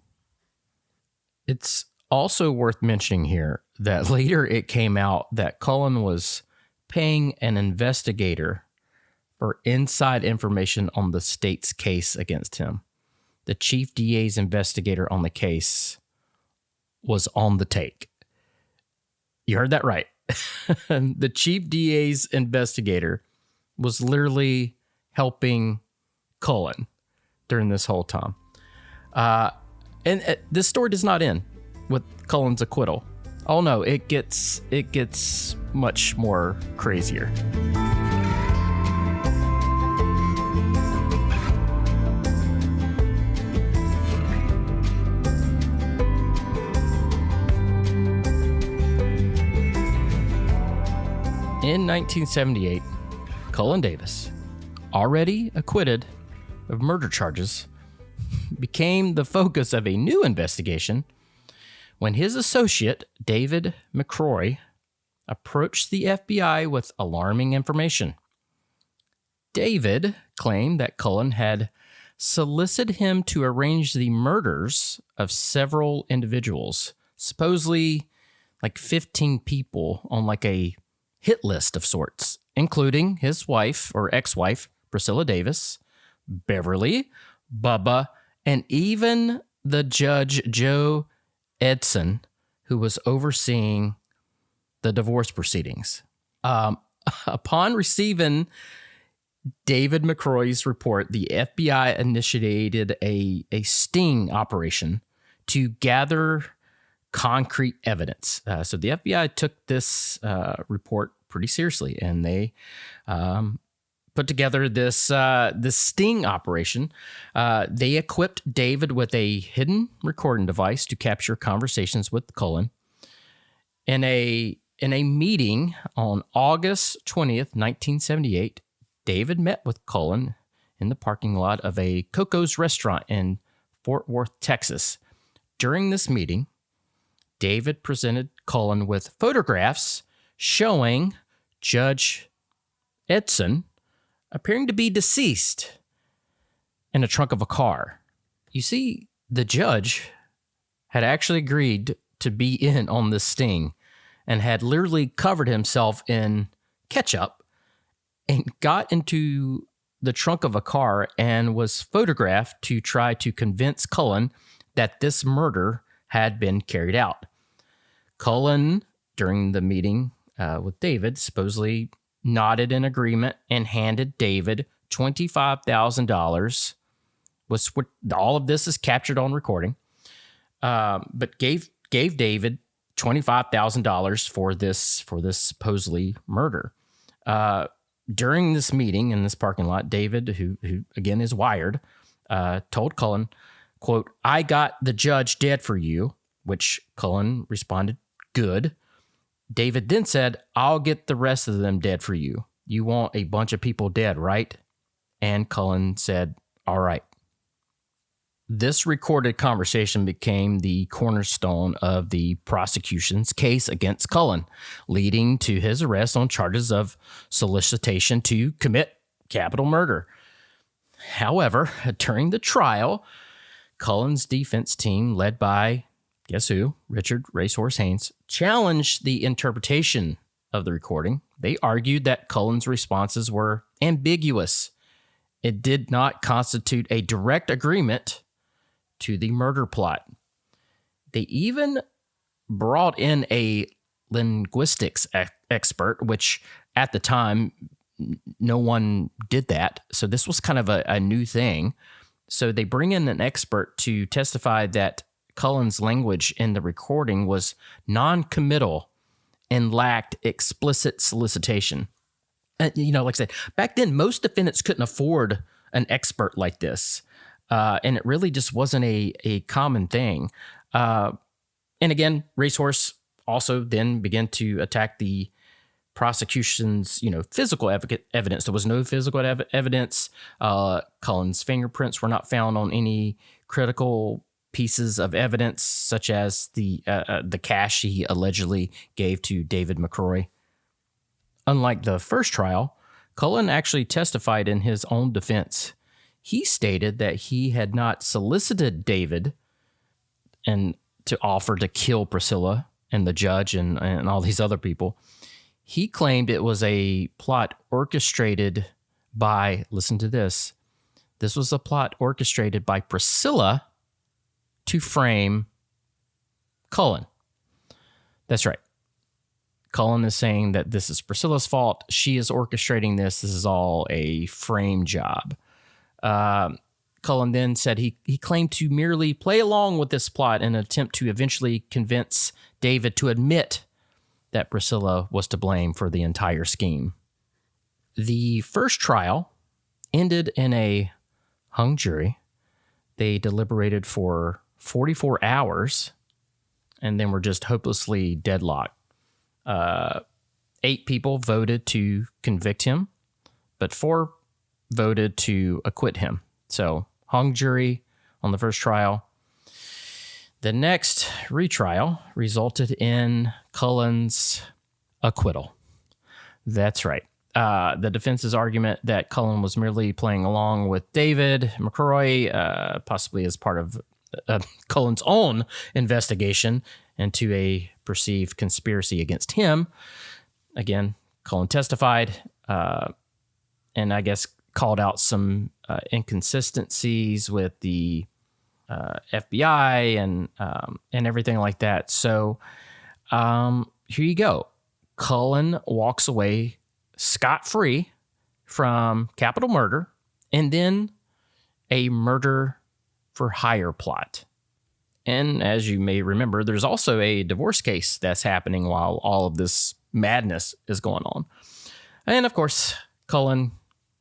It's also worth mentioning here that later it came out that Cullen was paying an investigator for inside information on the state's case against him. The chief DA's investigator on the case was on the take. You heard that right. The chief DA's investigator was literally helping Cullen during this whole time. And this story does not end with Cullen's acquittal. Oh no, it gets much more crazier. In 1978, Cullen Davis, already acquitted of murder charges, became the focus of a new investigation when his associate, David McCrory, approached the FBI with alarming information. David claimed that Cullen had solicited him to arrange the murders of several individuals, supposedly like 15 people on like a hit list of sorts, including his wife or ex-wife, Priscilla Davis, Beverly, Bubba, and even the judge, Joe Edson, who was overseeing the divorce proceedings. Upon receiving David McCrory's report, the FBI initiated a sting operation to gather concrete evidence. So the FBI took this report pretty seriously, and they put together this sting operation. They equipped David with a hidden recording device to capture conversations with Cullen. In a meeting on August 20th, 1978, David met with Cullen in the parking lot of a Coco's restaurant in Fort Worth, Texas. During this meeting, David presented Cullen with photographs showing Judge Edson appearing to be deceased in the trunk of a car. You see, the judge had actually agreed to be in on this sting and had literally covered himself in ketchup and got into the trunk of a car and was photographed to try to convince Cullen that this murder had been carried out. Cullen, during the meeting with David, supposedly nodded in agreement and handed David $25,000. All of this is captured on recording, but gave David $25,000 for this supposedly murder. During this meeting in this parking lot, David, who again is wired, told Cullen, quote, "I got the judge dead for you," which Cullen responded, "Good." David then said, "I'll get the rest of them dead for you. You want a bunch of people dead, right?" And Cullen said, "All right." This recorded conversation became the cornerstone of the prosecution's case against Cullen, leading to his arrest on charges of solicitation to commit capital murder. However, during the trial, Cullen's defense team, led by, guess who? Richard Racehorse Haynes, challenged the interpretation of the recording. They argued that Cullen's responses were ambiguous. It did not constitute a direct agreement to the murder plot. They even brought in a linguistics expert, which at the time, no one did that. So this was kind of a new thing. So they bring in an expert to testify that Cullen's language in the recording was non-committal and lacked explicit solicitation. Like I said, back then, most defendants couldn't afford an expert like this. And it really just wasn't a common thing. And again, Racehorse also then began to attack the prosecution's, physical evidence. There was no physical evidence. Cullen's fingerprints were not found on any critical pieces of evidence, such as the cash he allegedly gave to David McCrory. Unlike the first trial, Cullen actually testified in his own defense. He stated that he had not solicited David and to offer to kill Priscilla and the judge and all these other people. He claimed it was a plot orchestrated by, listen to this, this was a plot orchestrated by Priscilla to frame Cullen. That's right. Cullen is saying that this is Priscilla's fault. She is orchestrating this. This is all a frame job. Cullen then said he claimed to merely play along with this plot in an attempt to eventually convince David to admit that Priscilla was to blame for the entire scheme. The first trial ended in a hung jury. They deliberated for 44 hours and then were just hopelessly deadlocked. 8 people voted to convict him, but 4 voted to acquit him. So, hung jury on the first trial. The next retrial resulted in Cullen's acquittal. That's right. The defense's argument that Cullen was merely playing along with David McCrory, possibly as part of Cullen's own investigation into a perceived conspiracy against him. Again, Cullen testified and I guess called out some inconsistencies with the FBI and everything like that. So here you go. Cullen walks away scot-free from capital murder and then a murder for hire plot. And as you may remember, there's also a divorce case that's happening while all of this madness is going on. And of course, Cullen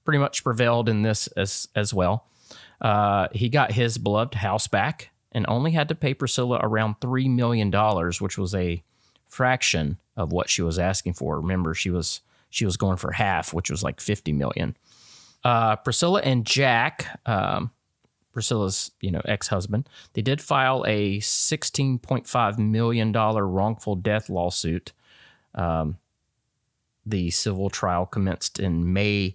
pretty much prevailed in this as well. He got his beloved house back and only had to pay Priscilla around $3 million, which was a fraction of what she was asking for. Remember, she was going for half, which was like $50 million. Priscilla and Jack, Priscilla's ex-husband, they did file a $16.5 million wrongful death lawsuit. The civil trial commenced in May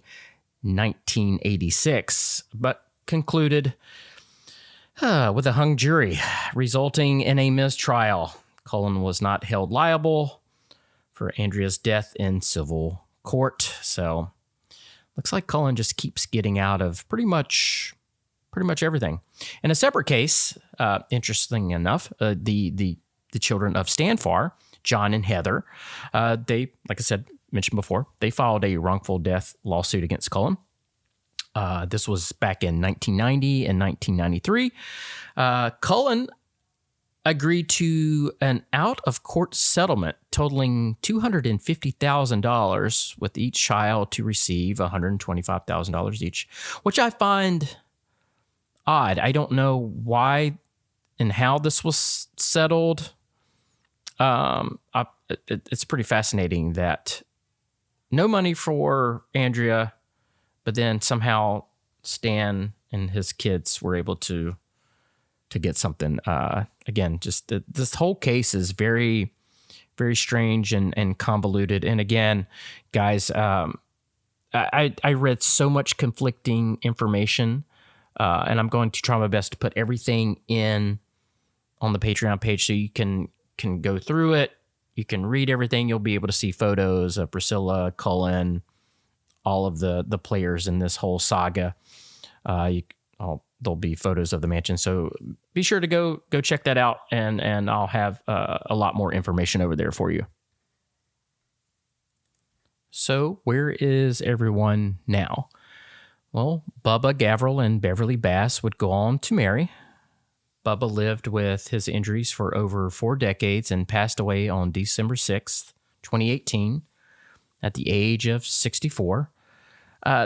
1986, but concluded with a hung jury, resulting in a mistrial. Cullen was not held liable for Andrea's death in civil court. So looks like Cullen just keeps getting out of pretty much everything. In a separate case, interesting enough, the children of Stan Farr, John and Heather, they, like I said, mentioned before, they filed a wrongful death lawsuit against Cullen. This was back in 1990 and 1993. Cullen agreed to an out-of-court settlement totaling $250,000, with each child to receive $125,000 each, which I find odd. I don't know why and how this was settled. It's pretty fascinating that no money for Andrea, but then somehow Stan and his kids were able to get something. Again, just this whole case is very, very strange and convoluted. And again, guys, I read so much conflicting information, and I'm going to try my best to put everything in on the Patreon page so you can go through it. You can read everything. You'll be able to see photos of Priscilla, Cullen, all of the players in this whole saga. There'll be photos of the mansion. So be sure to go check that out, and I'll have a lot more information over there for you. So where is everyone now? Well, Bubba Gavrel and Beverly Bass would go on to marry. Bubba lived with his injuries for over 4 decades and passed away on December 6th, 2018, at the age of 64.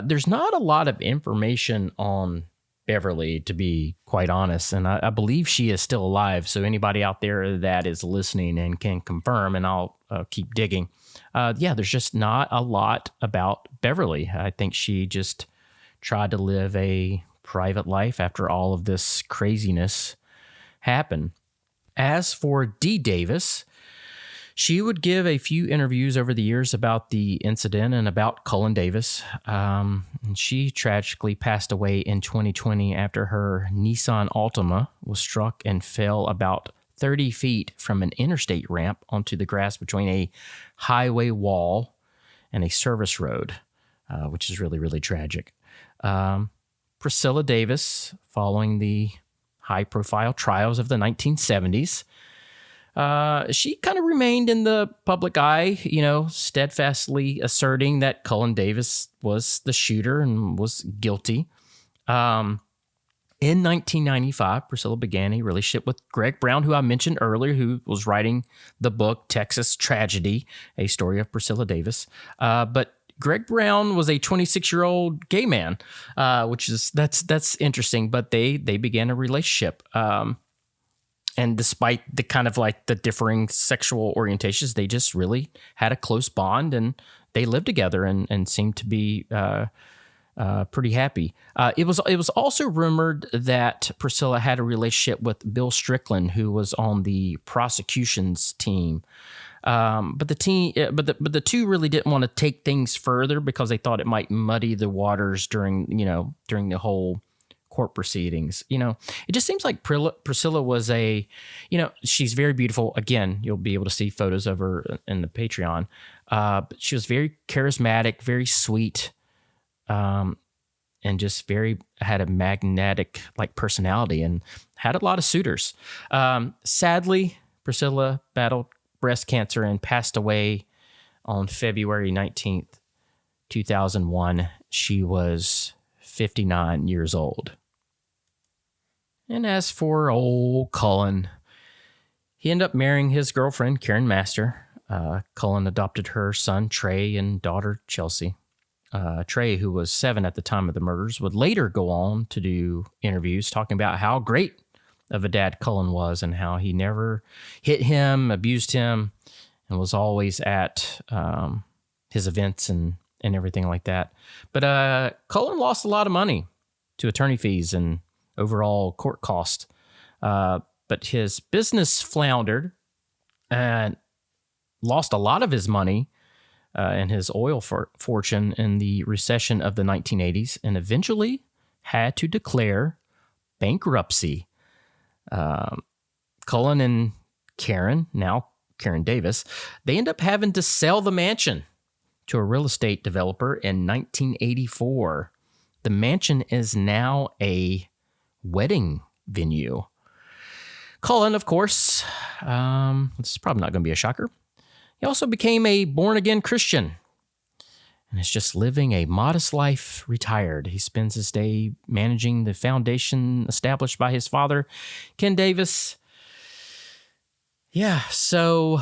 There's not a lot of information on Beverly, to be quite honest, and I believe she is still alive, so anybody out there that is listening and can confirm, and I'll keep digging. There's just not a lot about Beverly. I think she just tried to live a private life after all of this craziness happen. As for Dee Davis, she would give a few interviews over the years about the incident and about Cullen Davis. And she tragically passed away in 2020 after her Nissan Altima was struck and fell about 30 feet from an interstate ramp onto the grass between a highway wall and a service road, which is really, really tragic. Priscilla Davis, following the high-profile trials of the 1970s, she kind of remained in the public eye, steadfastly asserting that Cullen Davis was the shooter and was guilty. In 1995, Priscilla began a relationship with Greg Brown, who I mentioned earlier, who was writing the book Texas Tragedy, a story of Priscilla Davis. But Greg Brown was a 26-year-old gay man, that's interesting. But they began a relationship. And despite the kind of like the differing sexual orientations, they just really had a close bond, and they lived together and seemed to be pretty happy. It was also rumored that Priscilla had a relationship with Bill Strickland, who was on the prosecution's team. But the two really didn't want to take things further because they thought it might muddy the waters during the whole court proceedings. It just seems like Priscilla was she's very beautiful. Again, you'll be able to see photos of her in the Patreon. But she was very charismatic, very sweet, and just had a magnetic personality and had a lot of suitors. Sadly, Priscilla battled breast cancer and passed away on February 19th, 2001. She was 59 years old. And as for old Cullen, he ended up marrying his girlfriend, Karen Master. Cullen adopted her son, Trey, and daughter, Chelsea. Trey, who was 7 at the time of the murders, would later go on to do interviews talking about how great of a dad Cullen was and how he never hit him, abused him, and was always at his events and everything like that. But Cullen lost a lot of money to attorney fees and overall court cost. But his business floundered and lost a lot of his money and his oil fortune in the recession of the 1980s, and eventually had to declare bankruptcy. Cullen and Karen, now Karen Davis, they end up having to sell the mansion to a real estate developer in 1984. The mansion is now a wedding venue. Cullen, of course, this is probably not going to be a shocker. He also became a born-again Christian and is just living a modest life retired. He spends his day managing the foundation established by his father, Ken Davis. Yeah, so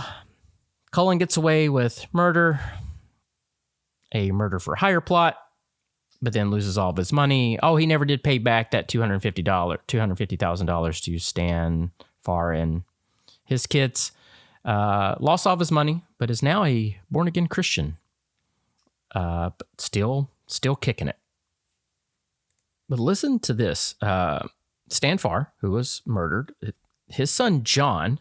Cullen gets away with murder, a murder for hire plot, but then loses all of his money. Oh, he never did pay back that $250,000 to Stan Farr and his kids. Lost all of his money, but is now a born-again Christian. But still kicking it. But listen to this. Stan Farr, who was murdered, his son John,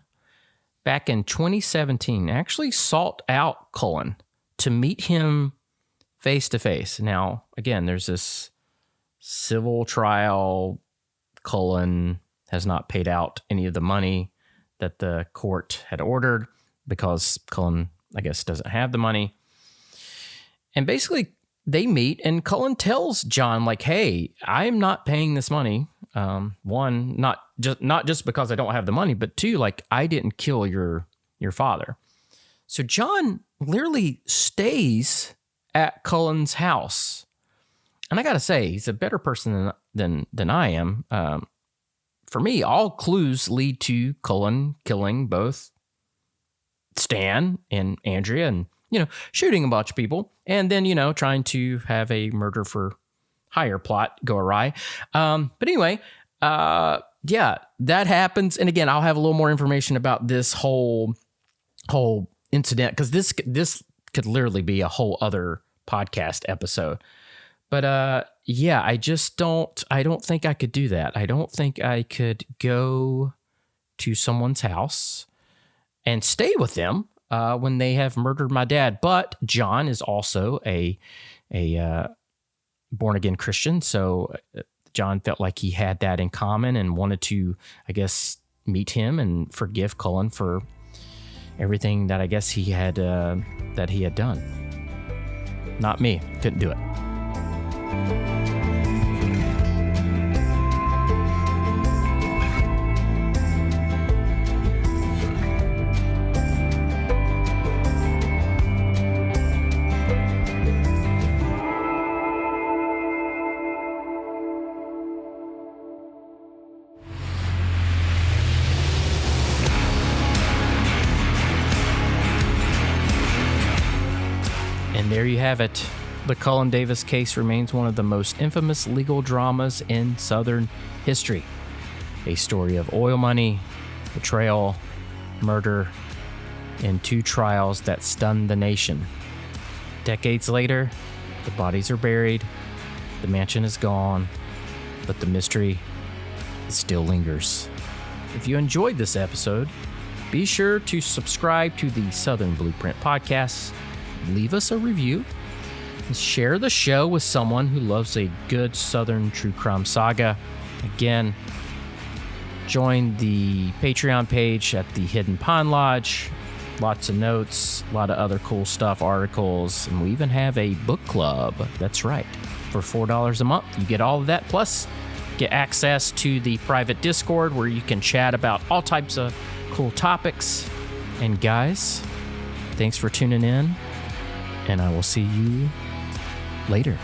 back in 2017, actually sought out Cullen to meet him face-to-face. Now, again, there's this civil trial. Cullen has not paid out any of the money that the court had ordered because Cullen, I guess, doesn't have the money. And basically, they meet, and Cullen tells John, hey, I'm not paying this money. One, not just because I don't have the money, but two, I didn't kill your father. So John literally stays at Cullen's house. And I got to say, he's a better person than I am. For me, all clues lead to Cullen killing both Stan and Andrea and, shooting a bunch of people and then, trying to have a murder for hire plot go awry. But anyway, yeah, that happens. And again, I'll have a little more information about this whole incident because this could literally be a whole other podcast episode. But yeah, I don't think I could do that. I don't think I could go to someone's house and stay with them when they have murdered my dad. But John is also a born-again Christian, so John felt like he had that in common and wanted to, I guess, meet him and forgive Cullen for everything that I guess he had done. Not me. Couldn't do it. And there you have it. The Cullen Davis case remains one of the most infamous legal dramas in Southern history. A story of oil money, betrayal, murder, and 2 trials that stunned the nation. Decades later, the bodies are buried, the mansion is gone, but the mystery still lingers. If you enjoyed this episode, be sure to subscribe to the Southern Blueprint podcast. Leave us a review and share the show with someone who loves a good Southern true crime saga. Again, join the Patreon page at the Hidden Pond Lodge. Lots of notes, a lot of other cool stuff, articles, and we even have a book club. That's right. For $4 a month, you get all of that. Plus, get access to the private Discord where you can chat about all types of cool topics. And guys, thanks for tuning in. And I will see you later.